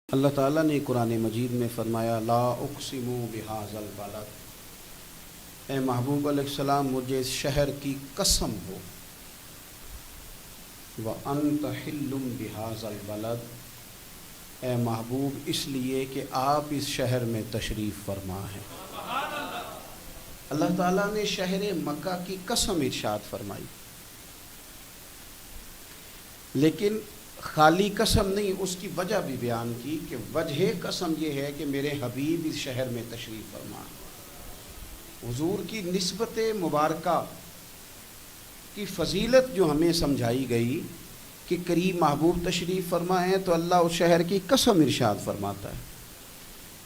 اللہ تعالیٰ نے قرآن مجید میں فرمایا لا اقسم بہذا البلد، اے محبوب علیہ السلام مجھے اس شہر کی قسم ہو، وانت حل بہذا البلد، اے محبوب اس لیے کہ آپ اس شہر میں تشریف فرما ہیں۔ اللہ تعالیٰ نے شہر مکہ کی قسم ارشاد فرمائی، لیکن خالی قسم نہیں، اس کی وجہ بھی بیان کی کہ وجہ قسم یہ ہے کہ میرے حبیب اس شہر میں تشریف فرما ہیں۔ حضور کی نسبت مبارکہ کی فضیلت جو ہمیں سمجھائی گئی کہ قریب محبوب تشریف فرما ہیں، تو اللہ اس شہر کی قسم ارشاد فرماتا ہے۔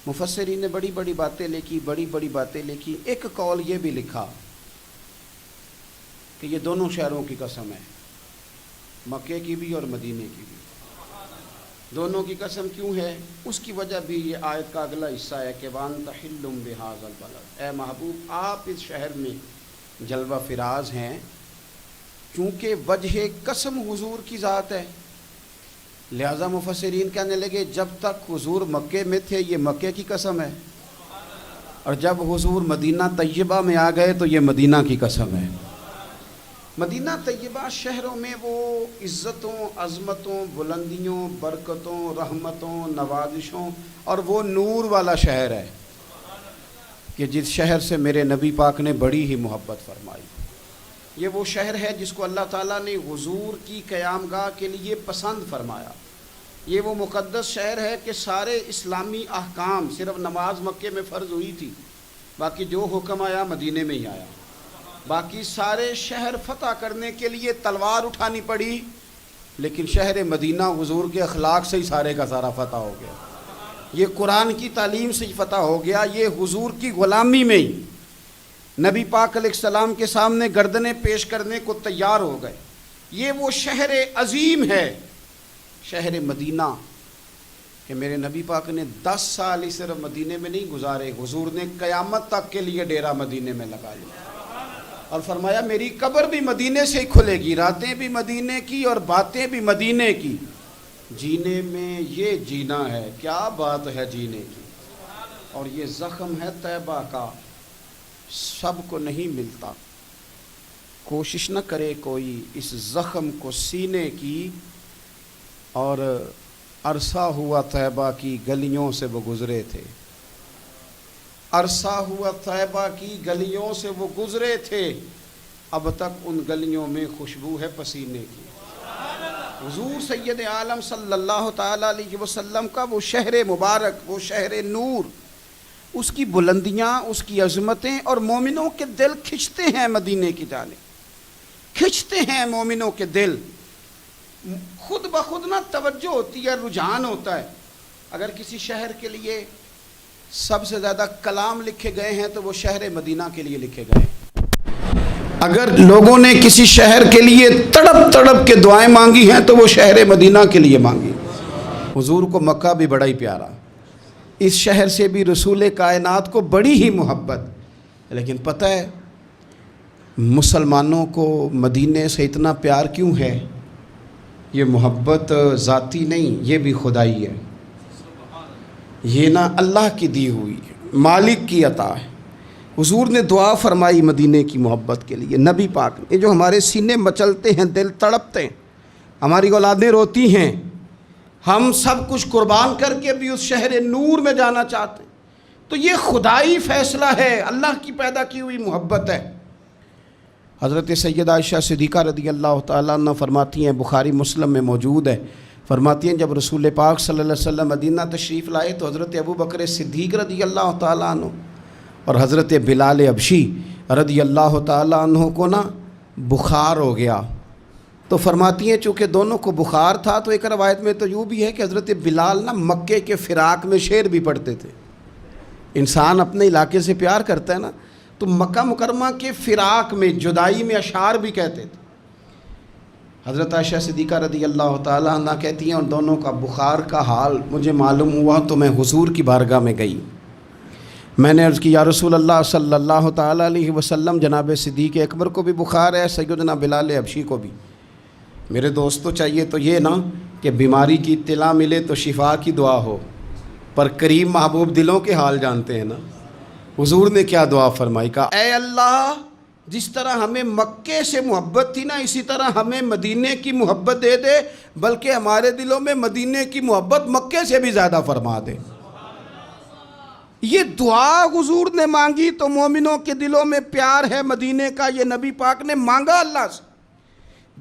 مفسرین نے بڑی بڑی باتیں لکھی، ایک قول یہ بھی لکھا کہ یہ دونوں شہروں کی قسم ہے، مکے کی بھی اور مدینے کی بھی، دونوں کی قسم کیوں ہے؟ اس کی وجہ بھی یہ آیت کا اگلا حصہ ہے کہ وانت حل بہذا البلد، اے محبوب آپ اس شہر میں جلوہ فراز ہیں، چونکہ وجہ قسم حضور کی ذات ہے، لہذا مفسرین کہنے لگے جب تک حضور مکے میں تھے یہ مکے کی قسم ہے، اور جب حضور مدینہ طیبہ میں آ گئے تو یہ مدینہ کی قسم ہے۔ مدینہ طیبہ شہروں میں وہ عزتوں، عظمتوں، بلندیوں، برکتوں، رحمتوں، نوازشوں اور وہ نور والا شہر ہے کہ جس شہر سے میرے نبی پاک نے بڑی ہی محبت فرمائی۔ یہ وہ شہر ہے جس کو اللہ تعالیٰ نے حضور کی قیام گاہ کے لیے پسند فرمایا۔ یہ وہ مقدس شہر ہے کہ سارے اسلامی احکام، صرف نماز مکے میں فرض ہوئی تھی، باقی جو حکم آیا مدینے میں ہی آیا، باقی سارے شہر فتح کرنے کے لیے تلوار اٹھانی پڑی، لیکن شہر مدینہ حضور کے اخلاق سے ہی سارے کا سارا فتح ہو گیا، یہ قرآن کی تعلیم سے ہی فتح ہو گیا، یہ حضور کی غلامی میں ہی نبی پاک علیہ السلام کے سامنے گردنیں پیش کرنے کو تیار ہو گئے۔ یہ وہ شہر عظیم ہے، شہر مدینہ، کہ میرے نبی پاک نے 10 سال ہی صرف مدینے میں نہیں گزارے، حضور نے قیامت تک کے لیے ڈیرا مدینے میں لگا لیا اور فرمایا میری قبر بھی مدینے سے ہی کھلے گی، راتیں بھی مدینے کی اور باتیں بھی مدینے کی، جینے میں یہ جینا ہے، کیا بات ہے جینے کی، اور یہ زخم ہے طیبہ کا، سب کو نہیں ملتا، کوشش نہ کرے کوئی اس زخم کو سینے کی، اور عرصہ ہوا طیبہ کی گلیوں سے وہ گزرے تھے، عرصہ ہوا طیبہ کی گلیوں سے وہ گزرے تھے، اب تک ان گلیوں میں خوشبو ہے پسینے کی۔ حضور سید عالم صلی اللہ تعالیٰ علیہ وسلم کا وہ شہر مبارک، وہ شہر نور، اس کی بلندیاں، اس کی عظمتیں، اور مومنوں کے دل کھنچتے ہیں مدینے کی جانب، کھنچتے ہیں مومنوں کے دل، خود بخود نہ توجہ ہوتی ہے، رجحان ہوتا ہے۔ اگر کسی شہر کے لیے سب سے زیادہ کلام لکھے گئے ہیں تو وہ شہر مدینہ کے لیے لکھے گئے ہیں، اگر لوگوں نے کسی شہر کے لیے تڑپ تڑپ کے دعائیں مانگی ہیں تو وہ شہر مدینہ کے لیے مانگی۔ حضور کو مکہ بھی بڑا ہی پیارا، اس شہر سے بھی رسول کائنات کو بڑی ہی محبت، لیکن پتہ ہے مسلمانوں کو مدینے سے اتنا پیار کیوں ہے؟ یہ محبت ذاتی نہیں، یہ بھی خدائی ہے، یہ نہ اللہ کی دی ہوئی ہے، مالک کی عطا ہے۔ حضور نے دعا فرمائی مدینے کی محبت کے لیے، نبی پاک نے، جو ہمارے سینے مچلتے ہیں، دل تڑپتے ہیں، ہماری اولادیں روتی ہیں، ہم سب کچھ قربان کر کے بھی اس شہر نور میں جانا چاہتے ہیں، تو یہ خدائی فیصلہ ہے، اللہ کی پیدا کی ہوئی محبت ہے۔ حضرت سیدہ عائشہ صدیقہ رضی اللہ تعالیٰ عنہ فرماتی ہیں، بخاری مسلم میں موجود ہے، فرماتی ہیں جب رسول پاک صلی اللہ علیہ وسلم مدینہ تشریف لائے تو حضرت ابو بکر صدیق رضی اللہ تعالیٰ عنہ اور حضرت بلال حبشی رضی اللہ تعالیٰ عنہ کو نا بخار ہو گیا، تو فرماتی ہیں چونکہ دونوں کو بخار تھا، تو ایک روایت میں تو یوں بھی ہے کہ حضرت بلال نا مکے کے فراق میں شعر بھی پڑھتے تھے، انسان اپنے علاقے سے پیار کرتا ہے نا، تو مکہ مکرمہ کے فراق میں، جدائی میں اشعار بھی کہتے تھے۔ حضرت عائشہ صدیقہ رضی اللہ تعالیٰ عنہ کہتی ہیں اور دونوں کا بخار کا حال مجھے معلوم ہوا تو میں حضور کی بارگاہ میں گئی، میں نے عرض کی یا رسول اللہ صلی اللہ تعالیٰ علیہ وسلم، جناب صدیق اکبر کو بھی بخار ہے، سیدنا بلال حبشی کو بھی، میرے دوست تو چاہیے تو یہ نا کہ بیماری کی اطلاع ملے تو شفا کی دعا ہو، پر کریم محبوب دلوں کے حال جانتے ہیں نا۔ حضور نے کیا دعا فرمائی، کہا اے اللہ جس طرح ہمیں مکے سے محبت تھی نا، اسی طرح ہمیں مدینے کی محبت دے دے، بلکہ ہمارے دلوں میں مدینے کی محبت مکے سے بھی زیادہ فرما دے۔ یہ دعا حضور نے مانگی تو مومنوں کے دلوں میں پیار ہے مدینے کا، یہ نبی پاک نے مانگا اللہ سے،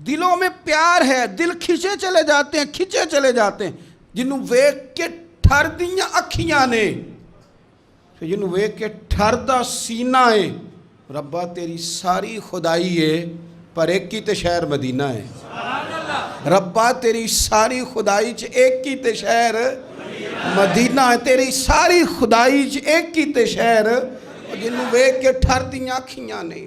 دلوں میں پیار ہے، دل کھچے چلے جاتے ہیں جنہوں ویک کے ٹھر دیاں اکھیاں نے، جنہوں ویک کے ٹھر دا سینہ ہے، ربا تیری ساری خدائی ہے پر ایک کی تے شہر مدینہ ہے، ربا تیری ساری خدائی چ ایک کی تے شہر مدینہ ہے، تیری ساری خدائی چ ایک کی تے شہر، جنہوں ویک کے ٹھر دیاں اکھیاں نے،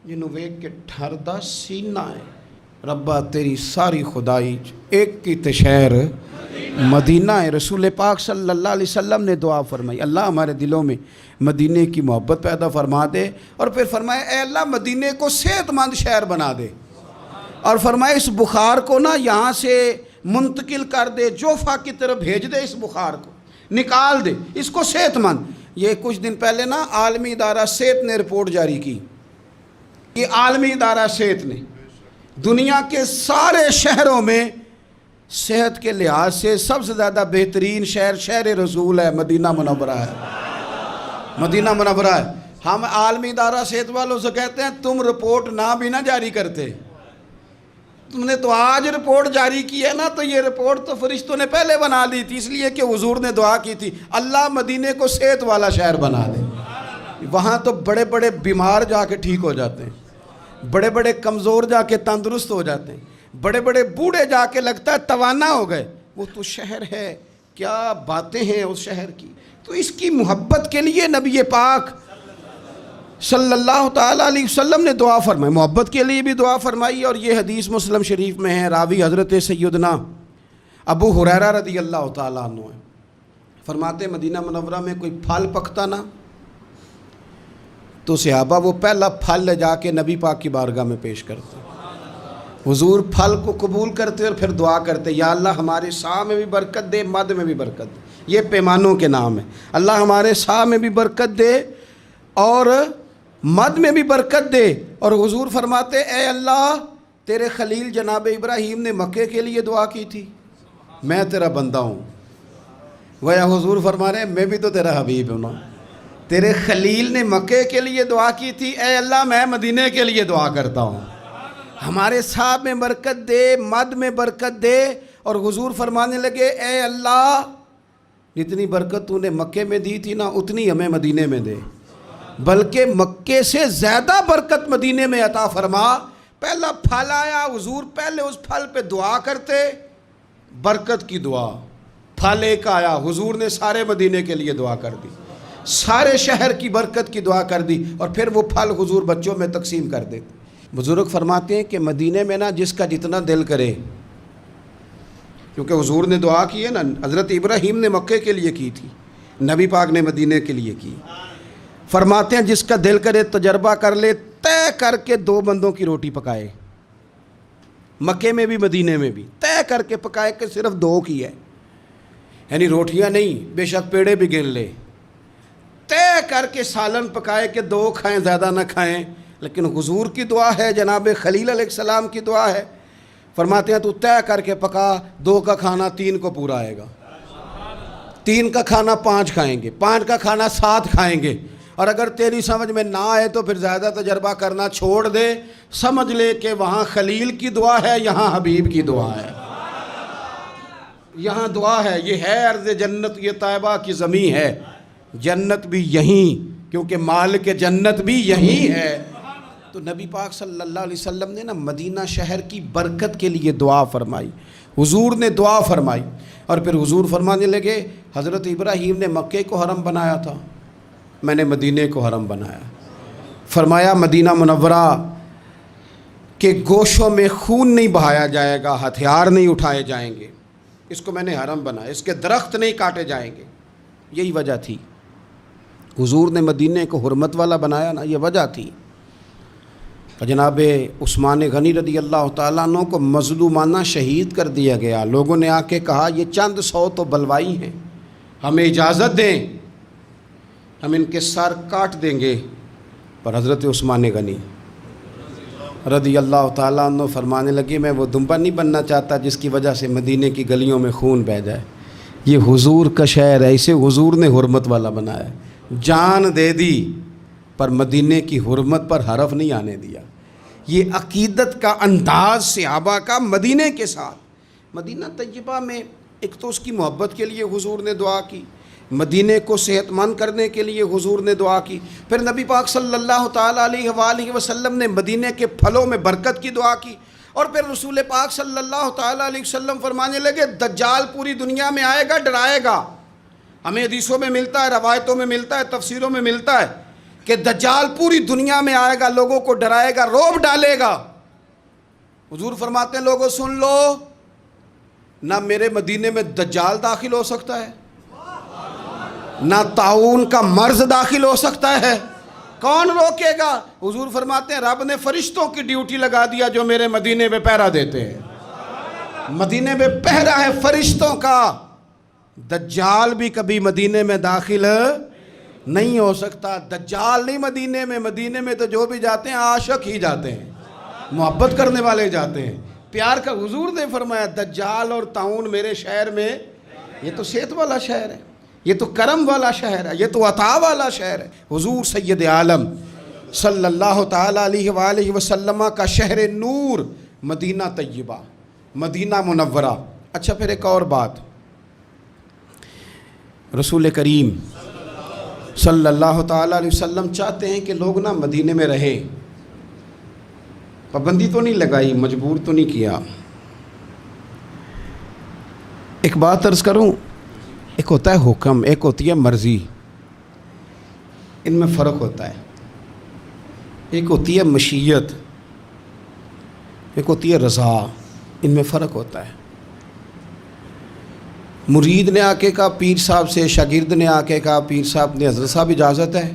جنہوں ویک کے ٹھر دا سینہ ہے، ربا تیری ساری خدائی چ ایک کی تے شہر مدینہ ہے۔ رسول پاک صلی اللہ علیہ وسلم نے دعا فرمائی، اللہ ہمارے دلوں میں مدینے کی محبت پیدا فرما دے، اور پھر فرمائے اے اللہ مدینے کو صحت مند شہر بنا دے، اور فرمائے اس بخار کو نا یہاں سے منتقل کر دے، جوفا کی طرف بھیج دے، اس بخار کو نکال دے، اس کو صحت مند۔ یہ کچھ دن پہلے نا عالمی ادارہ صحت نے رپورٹ جاری کی، یہ عالمی ادارہ صحت نے دنیا کے سارے شہروں میں صحت کے لحاظ سے سب سے زیادہ بہترین شہر رسول ہے، مدینہ منورہ ہے، مدینہ منورہ ہے۔ ہم عالمی ادارہ صحت والوں سے کہتے ہیں تم رپورٹ نہ بھی نہ جاری کرتے، تم نے تو آج رپورٹ جاری کی ہے نا، تو یہ رپورٹ تو فرشتوں نے پہلے بنا لی تھی، اس لیے کہ حضور نے دعا کی تھی اللہ مدینے کو صحت والا شہر بنا دے۔ وہاں تو بڑے بڑے بیمار جا کے ٹھیک ہو جاتے ہیں، بڑے بڑے کمزور جا کے تندرست ہو جاتے ہیں، بڑے بڑے بوڑھے جا کے لگتا ہے توانا ہو گئے۔ وہ تو شہر ہے، کیا باتیں ہیں اس شہر کی۔ تو اس کی محبت کے لیے نبی پاک صلی اللہ تعالیٰ علیہ وسلم نے دعا فرمائی، محبت کے لیے بھی دعا فرمائی، اور یہ حدیث مسلم شریف میں ہے، راوی حضرت سیدنا ابو ہریرہ رضی اللہ تعالیٰ عنہ ہے، فرماتے مدینہ منورہ میں کوئی پھل پکتا نا تو صحابہ وہ پہلا پھل لے جا کے نبی پاک کی بارگاہ میں پیش کرتے، حضور پھل کو قبول کرتے اور پھر دعا کرتے یا اللہ ہمارے سا میں بھی برکت دے، مد میں بھی برکت دے، یہ پیمانوں کے نام ہے، اللہ ہمارے سا میں بھی برکت دے اور مد میں بھی برکت دے۔ اور حضور فرماتے اے اللہ تیرے خلیل جناب ابراہیم نے مکے کے لیے دعا کی تھی، میں تیرا بندہ ہوں، گویا حضور فرما رہے ہیں میں بھی تو تیرا حبیب ہوں نا، تیرے خلیل نے مکے کے لیے دعا کی تھی، اے اللہ میں مدینے کے لیے دعا کرتا ہوں، ہمارے صاحب میں برکت دے، مد میں برکت دے۔ اور حضور فرمانے لگے اے اللہ جتنی برکت تو نے مکے میں دی تھی نا اتنی ہمیں مدینے میں دے، بلکہ مکے سے زیادہ برکت مدینے میں عطا فرما۔ پہلا پھل آیا، حضور پہلے اس پھل پہ دعا کرتے، برکت کی دعا، پھل ایک آیا، حضور نے سارے مدینے کے لیے دعا کر دی، سارے شہر کی برکت کی دعا کر دی، اور پھر وہ پھل حضور بچوں میں تقسیم کر دیتے۔ بزرگ فرماتے ہیں کہ مدینے میں نا جس کا جتنا دل کرے، کیونکہ حضور نے دعا کی ہے نا، حضرت ابراہیم نے مکے کے لیے کی تھی، نبی پاک نے مدینے کے لیے کی، فرماتے ہیں جس کا دل کرے تجربہ کر لے، طے کر کے 2 بندوں کی روٹی پکائے، مکے میں بھی مدینے میں بھی طے کر کے پکائے کہ صرف 2 کی ہے، یعنی روٹیاں نہیں، بے شک پیڑے بھی گن لے، طے کر کے سالن پکائے کہ 2 کھائیں زیادہ نہ کھائیں، لیکن حضور کی دعا ہے، جناب خلیل علیہ السلام کی دعا ہے، فرماتے ہیں تو طے کر کے پکا، 2 کا کھانا 3 کو پورا آئے گا، 3 کا کھانا 5 کھائیں گے، 5 کا کھانا 7 کھائیں گے، اور اگر تیری سمجھ میں نہ آئے تو پھر زیادہ تجربہ کرنا چھوڑ دے، سمجھ لے کہ وہاں خلیل کی دعا ہے، یہاں حبیب کی دعا ہے، یہاں دعا ہے، یہ ہے ارض جنت، یہ طیبہ کی زمین ہے، جنت بھی یہیں، کیونکہ مالک جنت بھی یہیں ہے۔ تو نبی پاک صلی اللہ علیہ وسلم نے نا مدینہ شہر کی برکت کے لیے دعا فرمائی، حضور نے دعا فرمائی، اور پھر حضور فرمانے لگے حضرت ابراہیم نے مکے کو حرم بنایا تھا، میں نے مدینے کو حرم بنایا، فرمایا مدینہ منورہ کے گوشوں میں خون نہیں بہایا جائے گا، ہتھیار نہیں اٹھائے جائیں گے، اس کو میں نے حرم بنایا، اس کے درخت نہیں کاٹے جائیں گے، یہی وجہ تھی حضور نے مدینے کو حرمت والا بنایا نا، یہ وجہ تھی۔ جناب عثمان غنی رضی اللہ تعالیٰ عنہ کو مظلومانہ شہید کر دیا گیا. لوگوں نے آ کے کہا یہ چند سو تو بلوائی ہیں، ہمیں اجازت دیں، ہم ان کے سر کاٹ دیں گے. پر حضرت عثمان غنی رضی اللہ تعالیٰ عنہ فرمانے لگے میں وہ دمبا نہیں بننا چاہتا جس کی وجہ سے مدینے کی گلیوں میں خون بہہ جائے. یہ حضور کا شہر ہے، اسے حضور نے حرمت والا بنایا ہے. جان دے دی پر مدینے کی حرمت پر حرف نہیں آنے دیا. یہ عقیدت کا انداز صحابہ کا مدینے کے ساتھ. مدینہ طیبہ میں ایک تو اس کی محبت کے لیے حضور نے دعا کی، مدینے کو صحت مند کرنے کے لیے حضور نے دعا کی. پھر نبی پاک صلی اللہ تعالیٰ علیہ وآلہ وسلم نے مدینے کے پھلوں میں برکت کی دعا کی. اور پھر رسول پاک صلی اللہ تعالیٰ علیہ وسلم فرمانے لگے دجال پوری دنیا میں آئے گا، ڈرائے گا. ہمیں حدیثوں میں ملتا ہے، روایتوں میں ملتا ہے، تفسیروں میں ملتا ہے کہ دجال پوری دنیا میں آئے گا، لوگوں کو ڈرائے گا، رعب ڈالے گا. حضور فرماتے ہیں لوگوں سن لو، نہ میرے مدینے میں دجال داخل ہو سکتا ہے، نہ طاعون کا مرض داخل ہو سکتا ہے. کون روکے گا؟ حضور فرماتے ہیں رب نے فرشتوں کی ڈیوٹی لگا دیا جو میرے مدینے میں پہرا دیتے ہیں. مدینے میں پہرا ہے فرشتوں کا. دجال بھی کبھی مدینے میں داخل نہیں ہو سکتا. دجال نہیں مدینے میں، مدینے میں تو جو بھی جاتے ہیں عاشق ہی جاتے ہیں، محبت کرنے والے جاتے ہیں، پیار کا. حضور نے فرمایا دجال اور طاعون میرے شہر میں، یہ تو صحت والا شہر ہے، یہ تو کرم والا شہر ہے، یہ تو عطا والا شہر ہے. حضور سید عالم صلی اللہ تعالیٰ علیہ وآلہ وسلم کا شہر نور مدینہ طیبہ، مدینہ منورہ. اچھا پھر ایک اور بات، رسول کریم صلی اللہ تعالیٰ علیہ وسلم چاہتے ہیں کہ لوگ نا مدینے میں رہیں. پابندی تو نہیں لگائی، مجبور تو نہیں کیا. ایک بات عرض کروں، ایک ہوتا ہے حکم، ایک ہوتی ہے مرضی. ان میں فرق ہوتا ہے. ایک ہوتی ہے مشیت، ایک ہوتی ہے رضا. ان میں فرق ہوتا ہے. مرید نے آ کے کہا پیر صاحب سے، شاگرد نے آ کے کہا پیر صاحب نے حضرت صاحب اجازت ہے،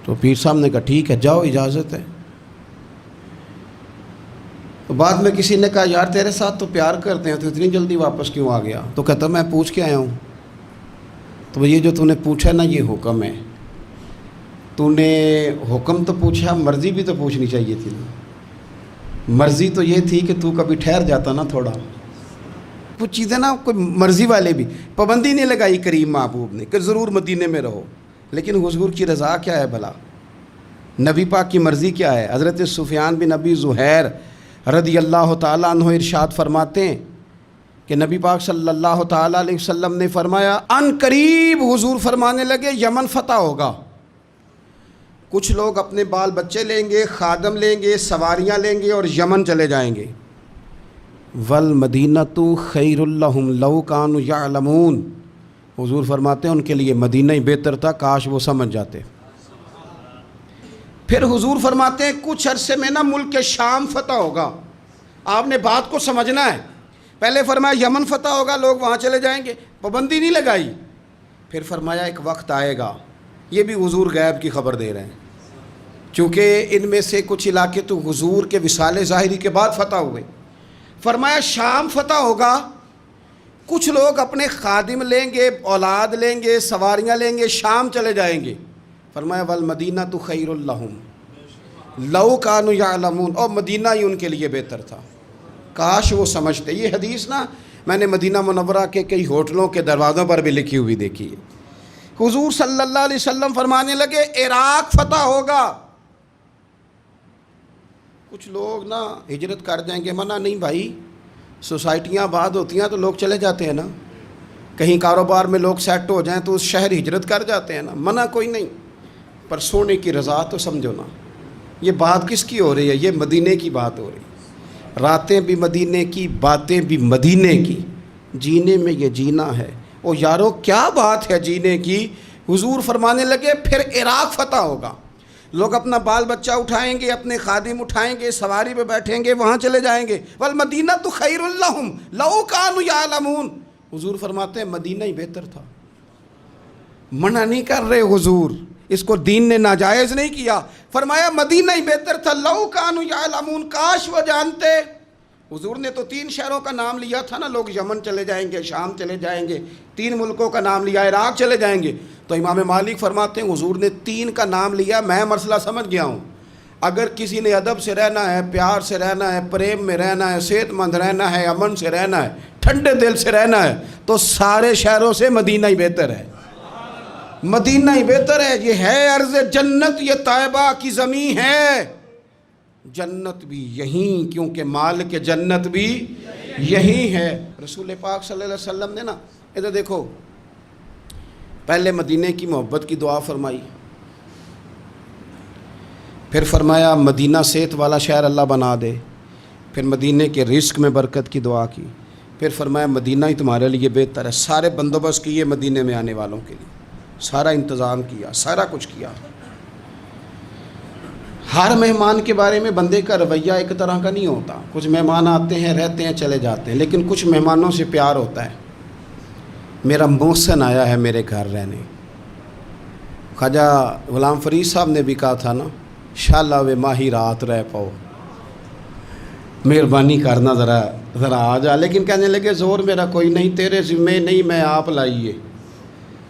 تو پیر صاحب نے کہا ٹھیک ہے جاؤ اجازت ہے. تو بعد میں کسی نے کہا یار تیرے ساتھ تو پیار کرتے ہیں تو اتنی جلدی واپس کیوں آ گیا؟ تو کہتا میں پوچھ کے آیا ہوں. تو یہ جو تو نے پوچھا نا یہ حکم ہے. تو نے حکم تو پوچھا، مرضی بھی تو پوچھنی چاہیے تھی. مرضی تو یہ تھی کہ تو کبھی ٹھہر جاتا نا تھوڑا. کچھ چیزیں نا کوئی مرضی والے بھی، پابندی نہیں لگائی کریم محبوب نے کہ ضرور مدینے میں رہو. لیکن حضور کی رضا کیا ہے بھلا؟ نبی پاک کی مرضی کیا ہے؟ حضرت سفیان بن ابی زہیر رضی اللہ تعالیٰ عنہ ارشاد فرماتے ہیں کہ نبی پاک صلی اللہ تعالیٰ علیہ وسلم نے فرمایا ان قریب حضور فرمانے لگے یمن فتح ہوگا. کچھ لوگ اپنے بال بچے لیں گے، خادم لیں گے، سواریاں لیں گے اور یمن چلے جائیں گے. والمدینۃ خیر لہم لو کانوا یعلمون. حضور فرماتے ہیں ان کے لیے مدینہ ہی بہتر تھا، کاش وہ سمجھ جاتے. پھر حضور فرماتے ہیں کچھ عرصے میں نا ملک شام فتح ہوگا. آپ نے بات کو سمجھنا ہے. پہلے فرمایا یمن فتح ہوگا، لوگ وہاں چلے جائیں گے، پابندی نہیں لگائی. پھر فرمایا ایک وقت آئے گا، یہ بھی حضور غیب کی خبر دے رہے ہیں، چونکہ ان میں سے کچھ علاقے تو حضور کے وصال ظاہری کے بعد فتح ہوئے. فرمایا شام فتح ہوگا، کچھ لوگ اپنے خادم لیں گے، اولاد لیں گے، سواریاں لیں گے، شام چلے جائیں گے. فرمایا والمدینۃ خیر لہم لو کانوا یعلمون. اور مدینہ ہی ان کے لیے بہتر تھا، کاش وہ سمجھتے. یہ حدیث نا میں نے مدینہ منورہ کے کئی ہوٹلوں کے دروازوں پر بھی لکھی ہوئی دیکھی ہے. حضور صلی اللہ علیہ وسلم فرمانے لگے عراق فتح ہوگا. کچھ لوگ نا ہجرت کر جائیں گے، منع نہیں بھائی، سوسائٹیاں آباد ہوتی ہیں تو لوگ چلے جاتے ہیں نا. کہیں کاروبار میں لوگ سیٹ ہو جائیں تو اس شہر ہجرت کر جاتے ہیں نا، منع کوئی نہیں. پر سونے کی رضا تو سمجھو نا. یہ بات کس کی ہو رہی ہے؟ یہ مدینے کی بات ہو رہی ہے. راتیں بھی مدینے کی، باتیں بھی مدینے کی. جینے میں یہ جینا ہے. او یارو کیا بات ہے جینے کی. حضور فرمانے لگے پھر عراق فتح ہوگا، لوگ اپنا بال بچہ اٹھائیں گے، اپنے خادم اٹھائیں گے، سواری پہ بیٹھیں گے، وہاں چلے جائیں گے. والمدینۃ خیر لہم لو کانوا یعلمون. حضور فرماتے ہیں مدینہ ہی بہتر تھا. منع نہیں کر رہے حضور، اس کو دین نے ناجائز نہیں کیا. فرمایا مدینہ ہی بہتر تھا. لو کانوا یعلمون، کاش وہ جانتے. حضور نے تو 3 شہروں کا نام لیا تھا نا، لوگ یمن چلے جائیں گے، شام چلے جائیں گے. 3 ملکوں کا نام لیا، عراق چلے جائیں گے. تو امام مالک فرماتے ہیں حضور نے 3 کا نام لیا، میں مسئلہ سمجھ گیا ہوں. اگر کسی نے ادب سے رہنا ہے، پیار سے رہنا ہے، پریم میں رہنا ہے، صحت مند رہنا ہے، امن سے رہنا ہے، ٹھنڈے دل سے رہنا ہے، تو سارے شہروں سے مدینہ ہی بہتر ہے. مدینہ ہی بہتر ہے. یہ ہے ارض جنت، یہ طیبہ کی زمین ہے. جنت بھی یہیں، کیونکہ مال کے جنت بھی یہیں ہے. رسول پاک صلی اللہ علیہ وسلم نے نا ادھر دیکھو، پہلے مدینے کی محبت کی دعا فرمائی، پھر فرمایا مدینہ صحت والا شہر اللہ بنا دے، پھر مدینے کے رزق میں برکت کی دعا کی، پھر فرمایا مدینہ ہی تمہارے لیے بہتر ہے. سارے بندوبست کیے مدینے میں آنے والوں کے لیے، سارا انتظام کیا، سارا کچھ کیا. ہر مہمان کے بارے میں بندے کا رویہ ایک طرح کا نہیں ہوتا. کچھ مہمان آتے ہیں، رہتے ہیں، چلے جاتے ہیں، لیکن کچھ مہمانوں سے پیار ہوتا ہے. میرا محسن آیا ہے میرے گھر رہنے. خواجہ غلام فرید صاحب نے بھی کہا تھا نا، شالا وے ماہی رات رہ پاؤ، مہربانی کرنا ذرا آ جا. لیکن کہنے لگے زور میرا کوئی نہیں، تیرے ذمہ نہیں، میں آپ لائیے.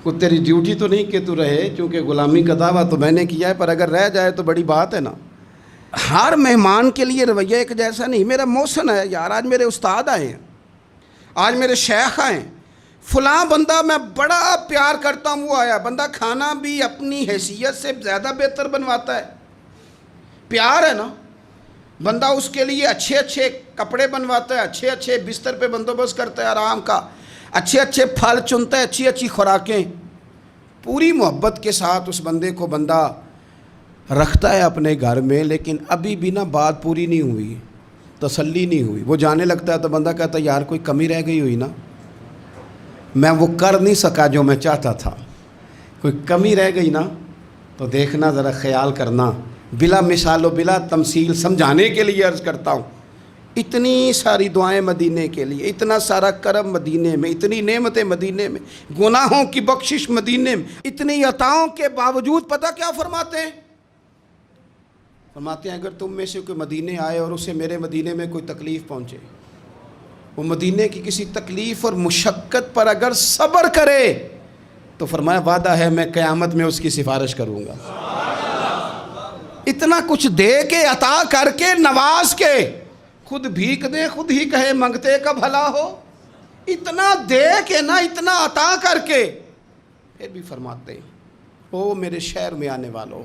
کوئی تیری ڈیوٹی تو نہیں کہ تو رہے، چونکہ غلامی کا دعویٰ تو میں نے کیا ہے، پر اگر رہ جائے تو بڑی بات ہے نا. ہر مہمان کے لیے رویہ ایک جیسا نہیں. میرا محسن ہے یار، آج میرے استاد آئے ہیں، آج میرے شیخ آئے ہیں، فلاں بندہ میں بڑا پیار کرتا ہوں وہ آیا. بندہ کھانا بھی اپنی حیثیت سے زیادہ بہتر بنواتا ہے. پیار ہے نا. بندہ اس کے لیے اچھے اچھے کپڑے بنواتا ہے، اچھے اچھے بستر پہ بندوبست کرتا ہے آرام کا، اچھے اچھے پھل چنتا ہے، اچھی اچھی خوراکیں. پوری محبت کے ساتھ اس بندے کو بندہ رکھتا ہے اپنے گھر میں. لیکن ابھی بھی نا بات پوری نہیں ہوئی، تسلی نہیں ہوئی. وہ جانے لگتا ہے تو بندہ کہتا ہے یار کوئی کمی رہ گئی ہوئی نا، میں وہ کر نہیں سکا جو میں چاہتا تھا، کوئی کمی رہ گئی نا، تو دیکھنا ذرا خیال کرنا. بلا مثال و بلا تمثیل سمجھانے کے لیے عرض کرتا ہوں. اتنی ساری دعائیں مدینے کے لیے، اتنا سارا کرم مدینے میں، اتنی نعمتیں مدینے میں، گناہوں کی بخشش مدینے میں، اتنی عطاؤں کے باوجود پتہ کیا فرماتے ہیں؟ فرماتے ہیں اگر تم میں سے کوئی مدینے آئے اور اسے میرے مدینے میں کوئی تکلیف پہنچے، وہ مدینے کی کسی تکلیف اور مشقت پر اگر صبر کرے تو فرمایا وعدہ ہے میں قیامت میں اس کی سفارش کروں گا. اتنا کچھ دے کے، عطا کر کے، نواز کے، خود بھیک دے خود ہی کہے منگتے کا بھلا ہو. اتنا دے کے نا، اتنا عطا کر کے، پھر بھی فرماتے ہیں او میرے شہر میں آنے والوں،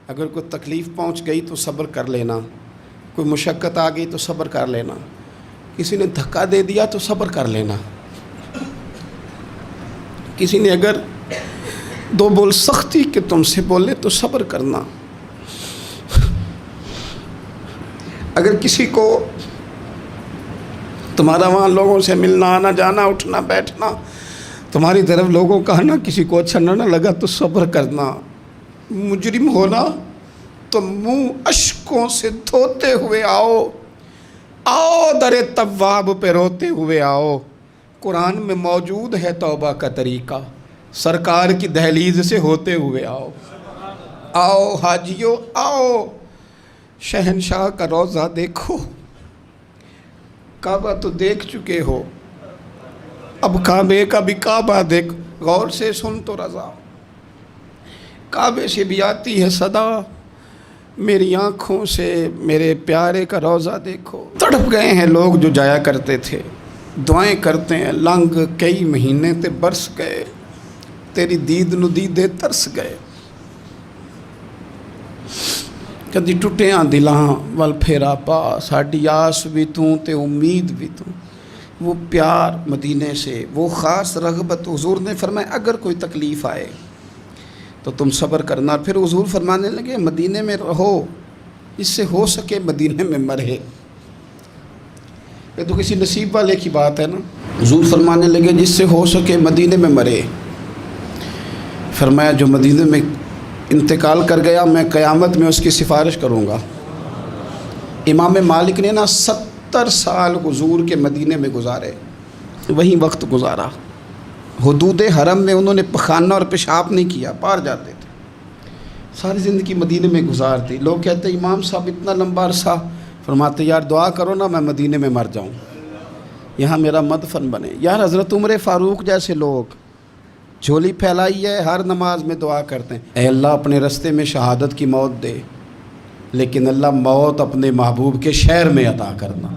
اگر کوئی تکلیف پہنچ گئی تو صبر کر لینا، کوئی مشقت آ گئی تو صبر کر لینا، کسی نے دھکا دے دیا تو صبر کر لینا، کسی نے اگر 2 بول سختی کے تم سے بولے تو صبر کرنا. اگر کسی کو تمہارا وہاں لوگوں سے ملنا، آنا جانا، اٹھنا بیٹھنا، تمہاری طرف لوگوں کا آنا کسی کو اچھا نہ لگا تو صبر کرنا. مجرم ہونا تو منہ اشکوں سے دھوتے ہوئے آؤ، آؤ در تواب پہ روتے ہوئے آؤ. قرآن میں موجود ہے توبہ کا طریقہ، سرکار کی دہلیز سے ہوتے ہوئے آؤ. آؤ حاجیو آؤ، شہنشاہ کا روضہ دیکھو. کعبہ تو دیکھ چکے ہو، اب کعبے کا بھی کعبہ دیکھ. غور سے سن تو رضا، کعبے سے بھی آتی ہے صدا، میری آنکھوں سے میرے پیارے کا روضہ دیکھو. تڑپ گئے ہیں لوگ جو جایا کرتے تھے، دعائیں کرتے ہیں لنگ کئی مہینے تے برس گئے، تیری دید نو دیدے ترس گئے. کدی ٹوٹیاں دلاں ول پھیرا پا، ساڈی آس بھی توں تے امید بھی توں. وہ پیار مدینے سے، وہ خاص رغبت. حضور نے فرمایا اگر کوئی تکلیف آئے تو تم صبر کرنا. پھر حضور فرمانے لگے مدینے میں رہو، اس سے ہو سکے مدینے میں مرے. یہ تو کسی نصیب والے کی بات ہے نا. حضور فرمانے لگے جس سے ہو سکے مدینے میں مرے. فرمایا جو مدینے میں انتقال کر گیا میں قیامت میں اس کی سفارش کروں گا. امام مالک نے نا 70 سال حضور کے مدینے میں گزارے، وہیں وقت گزارا. حدود حرم میں انہوں نے پخانہ اور پیشاب نہیں کیا، پار جاتے تھے. ساری زندگی مدینے میں گزار دی. لوگ کہتے ہیں امام صاحب اتنا لمبا عرصہ, فرماتے یار دعا کرو نا میں مدینے میں مر جاؤں, یہاں میرا مدفن بنے. یار حضرت عمر فاروق جیسے لوگ جھولی پھیلائی ہے, ہر نماز میں دعا کرتے ہیں اے اللہ اپنے رستے میں شہادت کی موت دے, لیکن اللہ موت اپنے محبوب کے شہر میں عطا کرنا.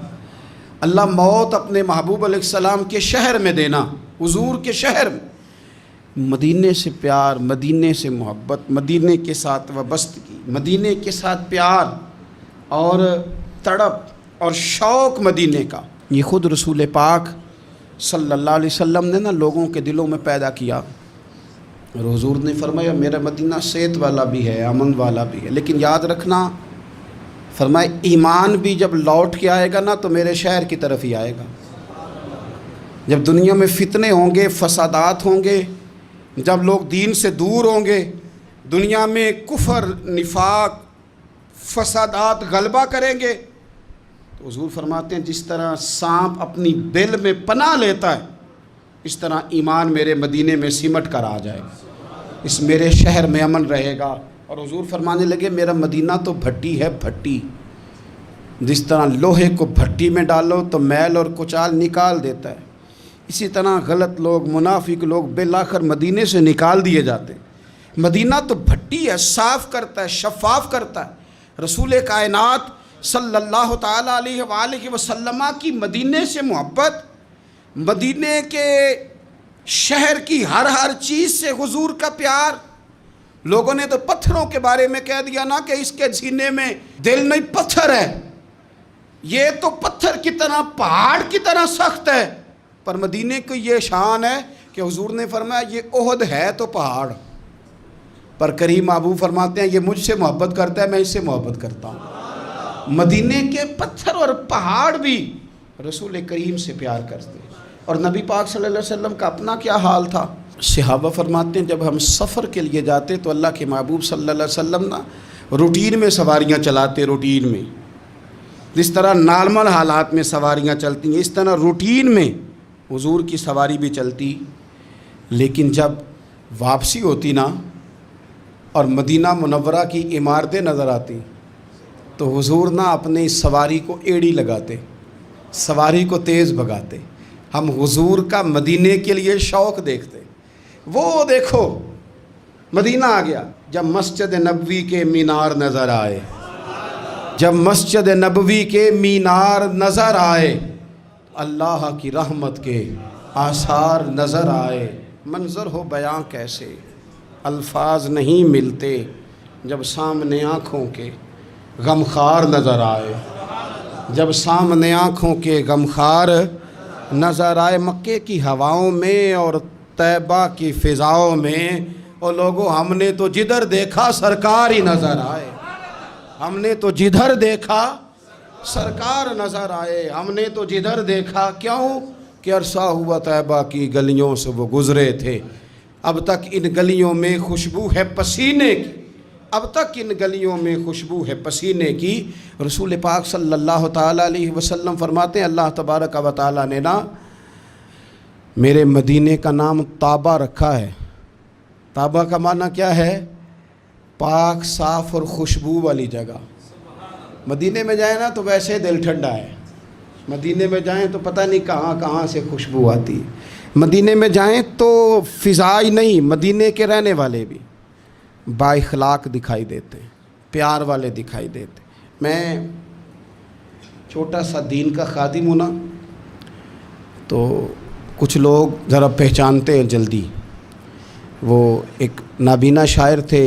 اللہ موت اپنے محبوب علیہ السلام کے شہر میں دینا, حضور کے شہر میں. مدینے سے پیار, مدینے سے محبت, مدینے کے ساتھ وابستگی, مدینے کے ساتھ پیار اور تڑپ اور شوق مدینے کا, یہ خود رسول پاک صلی اللہ علیہ وسلم نے نا لوگوں کے دلوں میں پیدا کیا. اور حضور نے فرمایا میرا مدینہ صحت والا بھی ہے, امن والا بھی ہے, لیکن یاد رکھنا فرمائے ایمان بھی جب لوٹ کے آئے گا نا تو میرے شہر کی طرف ہی آئے گا. جب دنیا میں فتنے ہوں گے, فسادات ہوں گے, جب لوگ دین سے دور ہوں گے, دنیا میں کفر, نفاق, فسادات غلبہ کریں گے, تو حضور فرماتے ہیں جس طرح سانپ اپنی بل میں پناہ لیتا ہے اس طرح ایمان میرے مدینے میں سمٹ کر آ جائے گا, اس میرے شہر میں امن رہے گا. اور حضور فرمانے لگے میرا مدینہ تو بھٹی ہے, بھٹی, جس طرح لوہے کو بھٹی میں ڈالو تو میل اور کچال نکال دیتا ہے, اسی طرح غلط لوگ, منافق لوگ بالآخر مدینے سے نکال دیے جاتے. مدینہ تو بھٹی ہے, صاف کرتا ہے, شفاف کرتا ہے. رسول کائنات صلی اللہ تعالیٰ علیہ وآلہ وسلم کی مدینے سے محبت, مدینے کے شہر کی ہر چیز سے حضور کا پیار. لوگوں نے تو پتھروں کے بارے میں کہہ دیا نا کہ اس کے سینے میں دل نہیں پتھر ہے, یہ تو پتھر کی طرح, پہاڑ کی طرح سخت ہے. پر مدینے کو یہ شان ہے کہ حضور نے فرمایا یہ احد ہے تو پہاڑ, پر کریم محبوب فرماتے ہیں یہ مجھ سے محبت کرتا ہے, میں اس سے محبت کرتا ہوں. مدینے کے پتھر اور پہاڑ بھی رسول کریم سے پیار کرتے. اور نبی پاک صلی اللہ علیہ وسلم کا اپنا کیا حال تھا. صحابہ فرماتے ہیں جب ہم سفر کے لیے جاتے تو اللہ کے محبوب صلی اللہ علیہ وسلم نا روٹین میں سواریاں چلاتے, روٹین میں جس طرح نارمل حالات میں سواریاں چلتی ہیں اس طرح روٹین میں حضور کی سواری بھی چلتی. لیکن جب واپسی ہوتی نا اور مدینہ منورہ کی عمارتیں نظر آتی تو حضور نا اپنی سواری کو ایڑی لگاتے, سواری کو تیز بھگاتے. ہم حضور کا مدینے کے لیے شوق دیکھتے. وہ دیکھو مدینہ آ گیا جب مسجد نبوی کے مینار نظر آئے, جب مسجد نبوی کے مینار نظر آئے, اللہ کی رحمت کے آثار نظر آئے. منظر ہو بیاں کیسے, الفاظ نہیں ملتے جب سامنے آنکھوں کے غمخوار نظر آئے, جب سامنے آنکھوں کے غمخوار نظر آئے. مکے کی ہواؤں میں اور طیبہ کی فضاؤں میں اور لوگوں ہم نے تو جدھر دیکھا سرکار ہی نظر آئے, ہم نے تو جدھر دیکھا سرکار نظر آئے, ہم نے تو جدھر دیکھا. کیوں کہ عرصہ ہوا طیبہ کی گلیوں سے وہ گزرے تھے, اب تک ان گلیوں میں خوشبو ہے پسینے کی, اب تک ان گلیوں میں خوشبو ہے پسینے کی. رسول پاک صلی اللہ تعالیٰ علیہ وسلم فرماتے ہیں اللہ تبارک و تعالیٰ نے نا میرے مدینے کا نام طابہ رکھا ہے. طابہ کا معنی کیا ہے؟ پاک, صاف اور خوشبو والی جگہ. مدینے میں جائیں نا تو ویسے دل ٹھنڈا ہے, مدینے میں جائیں تو پتہ نہیں کہاں کہاں سے خوشبو آتی. مدینے میں جائیں تو فضائی نہیں, مدینے کے رہنے والے بھی با اخلاق دکھائی دیتے, پیار والے دکھائی دیتے. میں چھوٹا سا دین کا خادم ہوں نا تو کچھ لوگ ذرا پہچانتے ہیں جلدی. وہ ایک نابینا شاعر تھے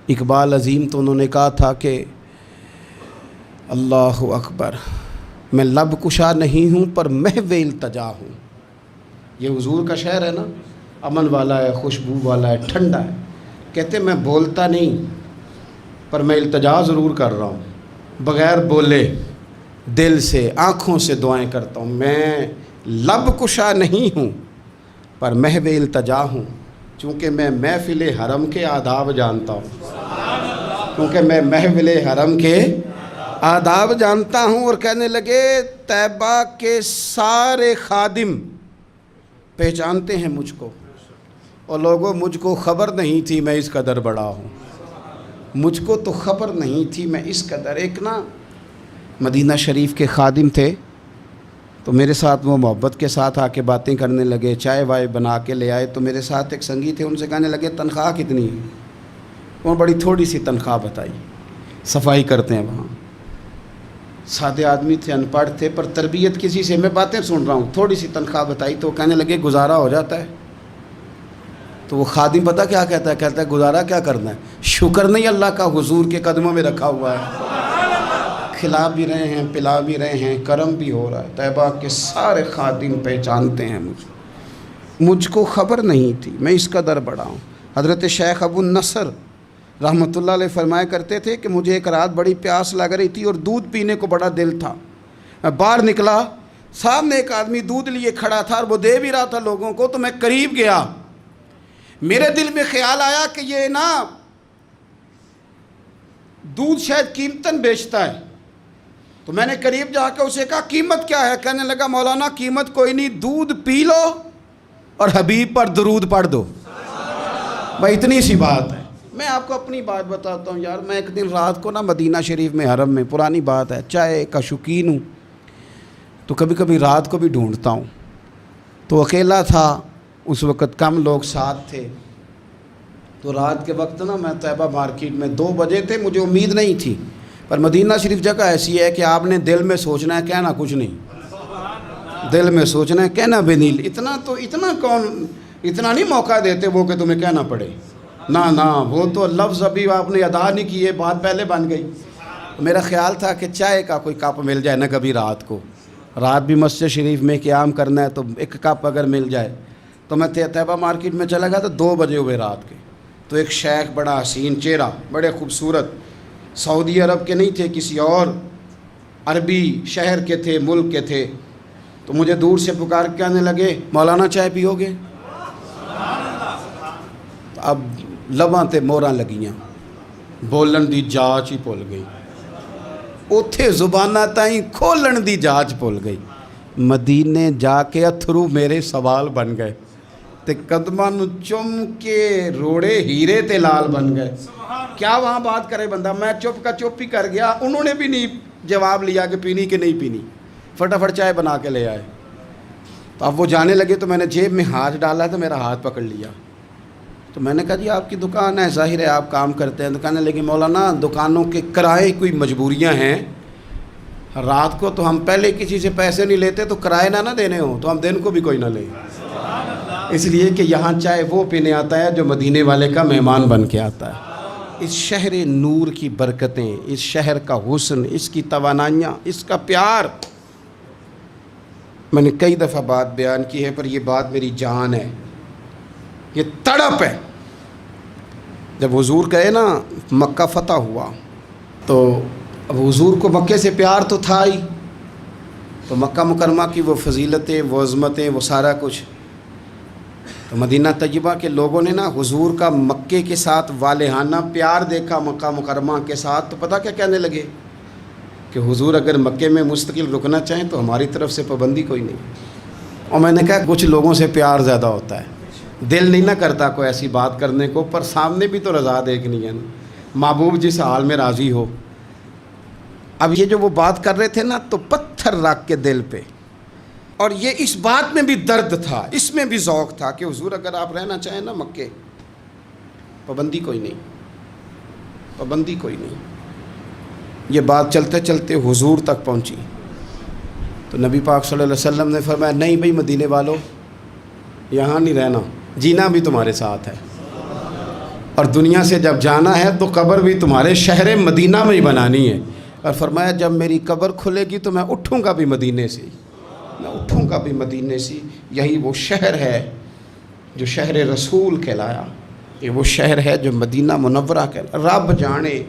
اقبال عظیم, تو انہوں نے کہا تھا کہ اللہ اکبر میں لب کشا نہیں ہوں پر محو التجا ہوں. یہ حضور کا شعر ہے نا, امن والا ہے, خوشبو والا ہے, ٹھنڈا ہے. کہتے میں بولتا نہیں پر میں التجا ضرور کر رہا ہوں, بغیر بولے دل سے آنکھوں سے دعائیں کرتا ہوں. میں لب کشا نہیں ہوں پر محو التجا ہوں, چونکہ میں محفل حرم کے آداب جانتا ہوں, کیونکہ میں محفل حرم کے آداب جانتا ہوں. اور کہنے لگے طیبہ کے سارے خادم پہچانتے ہیں مجھ کو, اور لوگوں مجھ کو خبر نہیں تھی میں اس قدر بڑا ہوں. مجھ کو تو خبر نہیں تھی، میں اس قدر ایک نا مدینہ شریف کے خادم تھے، تو میرے ساتھ وہ محبت کے ساتھ آ کے باتیں کرنے لگے، چائے وائے بنا کے لے آئے۔ تو میرے ساتھ ایک سنگی تھے، ان سے کہنے لگے تنخواہ کتنی ہے؟ وہ بڑی تھوڑی سی تنخواہ بتائی، صفائی کرتے ہیں وہاں، سادے آدمی تھے، ان پڑھ تھے، پر تربیت کسی سے، میں باتیں سن رہا ہوں، تھوڑی سی تنخواہ بتائی تو وہ کہنے لگے گزارا ہو جاتا ہے۔ تو وہ خادم پتہ کیا کہتا ہے؟ کہتا ہے گزارا کیا کرنا ہے، شکر نہیں اللہ کا حضور کے قدموں میں رکھا ہوا ہے، کھلا بھی رہے ہیں، پلا بھی رہے ہیں، کرم بھی ہو رہا ہے۔ طیبہ کے سارے خادم پہچانتے ہیں مجھ کو خبر نہیں تھی، میں اس قدر بڑا ہوں۔ حضرت شیخ ابو النصر رحمۃ اللہ علیہ فرمایا کرتے تھے کہ مجھے ایک رات بڑی پیاس لگ رہی تھی اور دودھ پینے کو بڑا دل تھا، میں باہر نکلا، سامنے ایک آدمی دودھ لیے کھڑا تھا اور وہ دے بھی رہا تھا لوگوں کو، تو میں قریب گیا، میرے دل میں خیال آیا کہ یہ نا دودھ شاید قیمتاً بیچتا ہے، تو میں نے قریب جا کے اسے کہا قیمت کیا ہے؟ کہنے لگا مولانا قیمت کوئی نہیں، دودھ پی لو اور حبیب پر درود پڑھ دو، بھائی اتنی سی بات ہے۔ میں آپ کو اپنی بات بتاتا ہوں یار، میں ایک دن رات کو نا مدینہ شریف میں حرم میں، پرانی بات ہے، چائے کا شوقین ہوں، تو کبھی کبھی رات کو بھی ڈھونڈتا ہوں، تو اکیلا تھا اس وقت، کم لوگ ساتھ تھے، تو رات کے وقت نا میں طیبہ مارکیٹ میں 2 بجے تھے، مجھے امید نہیں تھی، پر مدینہ شریف جگہ ایسی ہے کہ آپ نے دل میں سوچنا ہے، کہنا کچھ نہیں، دل میں سوچنا ہے، کہنا بھی نہیں، اتنا نہیں موقع دیتے وہ کہ تمہیں کہنا پڑے، نہ وہ تو لفظ ابھی آپ نے ادا نہیں کیے، بات پہلے بن گئی۔ میرا خیال تھا کہ چائے کا کوئی کپ مل جائے نا کبھی رات کو، رات بھی مسجد شریف میں قیام کرنا ہے تو ایک کپ اگر مل جائے، تو میں طیبہ مارکیٹ میں چلا گیا تو 2 بجے ہوئے رات کے، تو ایک شیخ بڑا حسین چہرہ، بڑے خوبصورت، سعودی عرب کے نہیں تھے، کسی اور عربی شہر کے تھے، ملک کے تھے، تو مجھے دور سے پکار کے کہنے لگے مولانا چائے پیو گے؟ اب لباں تے موراں لگیاں، بولن دی جاچ ہی بھول گئی، اوتھے زباناں تائیں کھولن دی جاچ بھول گئی، مدینے جا کے اتھرو میرے سوال بن گئے، تے قدماں نو چم کے روڑے ہیرے تے لال بن گئے۔ کیا وہاں بات کرے بندہ، میں چپ کا چپ ہی کر گیا، انہوں نے بھی نہیں جواب لیا کہ پینی کہ نہیں پینی، فٹافٹ چائے بنا کے لے آئے۔ تو اب وہ جانے لگے تو میں نے جیب میں ہاتھ ڈالا تو میرا ہاتھ پکڑ لیا، تو میں نے کہا جی آپ کی دکان ہے، ظاہر ہے آپ کام کرتے ہیں، تو کہنے لگے مولانا دکانوں کے کرائے کوئی مجبوریاں ہیں، رات کو تو ہم پہلے کسی سے پیسے نہیں لیتے، تو کرائے نہ دینے ہوں تو ہم دن کو بھی کوئی نہ لیں، اس لیے کہ یہاں چائے وہ پینے آتا ہے جو مدینے والے کا مہمان بن کے آتا ہے۔ اس شہر نور کی برکتیں، اس شہر کا حسن، اس کی توانائیاں، اس کا پیار، میں نے کئی دفعہ بات بیان کی ہے، پر یہ بات میری جان ہے، یہ تڑپ ہے۔ جب حضور کہے نا مکہ فتح ہوا، تو اب حضور کو مکے سے پیار تو تھا ہی، تو مکہ مکرمہ کی وہ فضیلتیں، وہ عظمتیں، وہ سارا کچھ، تو مدینہ طیبہ کے لوگوں نے نا حضور کا مکے کے ساتھ والہانہ پیار دیکھا، مکہ مکرمہ کے ساتھ، تو پتہ کیا کہنے لگے کہ حضور اگر مکے میں مستقل رکنا چاہیں تو ہماری طرف سے پابندی کوئی نہیں۔ اور میں نے کہا کچھ لوگوں سے پیار زیادہ ہوتا ہے، دل نہیں نہ کرتا کوئی ایسی بات کرنے کو، پر سامنے بھی تو رضا دیکھنی ہے نا، محبوب جس حال میں راضی ہو۔ اب یہ جو وہ بات کر رہے تھے نا، تو پتھر رکھ کے دل پہ، اور یہ اس بات میں بھی درد تھا، اس میں بھی ذوق تھا کہ حضور اگر آپ رہنا چاہیں نا مکے، پابندی کوئی نہیں، پابندی کوئی نہیں۔ یہ بات چلتے چلتے حضور تک پہنچی، تو نبی پاک صلی اللہ علیہ وسلم نے فرمایا نہیں بھائی مدینے والوں، یہاں نہیں رہنا، جینا بھی تمہارے ساتھ ہے، اور دنیا سے جب جانا ہے تو قبر بھی تمہارے شہر مدینہ میں ہی بنانی ہے۔ اور فرمایا جب میری قبر کھلے گی تو میں اٹھوں گا بھی مدینے سے، میں اٹھوں گا بھی مدینے سے، یہی وہ شہر ہے جو شہر رسول کہلایا، یہ وہ شہر ہے جو مدینہ منورہ کہلایا۔ رب جانے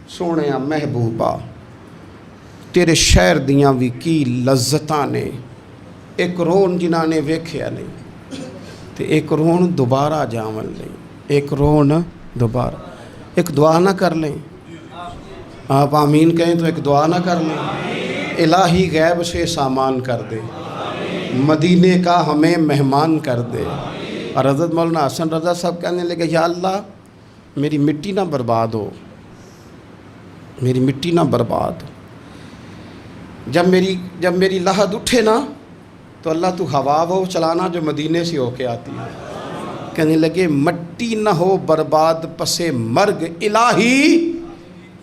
سونے محبوبہ تیرے شہر دیاں بھی کی لذتاں نے، ایک رون جنہاں نے ویکھیا نہیں تے ایک رون دوبارہ جاون نہیں، ایک رون دوبارہ، ایک دعا نہ کر لیں، آپ آمین کہیں تو ایک دعا نہ کر لیں، الہی غیب سے سامان کر دے، مدینے کا ہمیں مہمان کر دے۔ اور حضرت مولانا حسن رضا صاحب کہنے لگے یا اللہ میری مٹی نہ برباد ہو، میری مٹی نہ برباد ہو۔ جب میری لحد اٹھے نا تو اللہ تو ہوا وہ چلانا جو مدینے سے ہو کے آتی ہے۔ کہنے لگے مٹی نہ ہو برباد پسے مرگ الہی،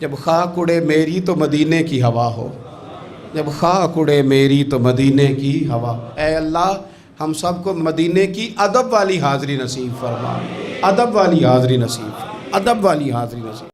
جب خاک اڑے میری تو مدینے کی ہوا ہو، جب خاک اڑے میری تو مدینے کی ہوا۔ اے اللہ ہم سب کو مدینے کی ادب والی حاضری نصیب فرما، ادب والی حاضری نصیب، ادب والی حاضری نصیب۔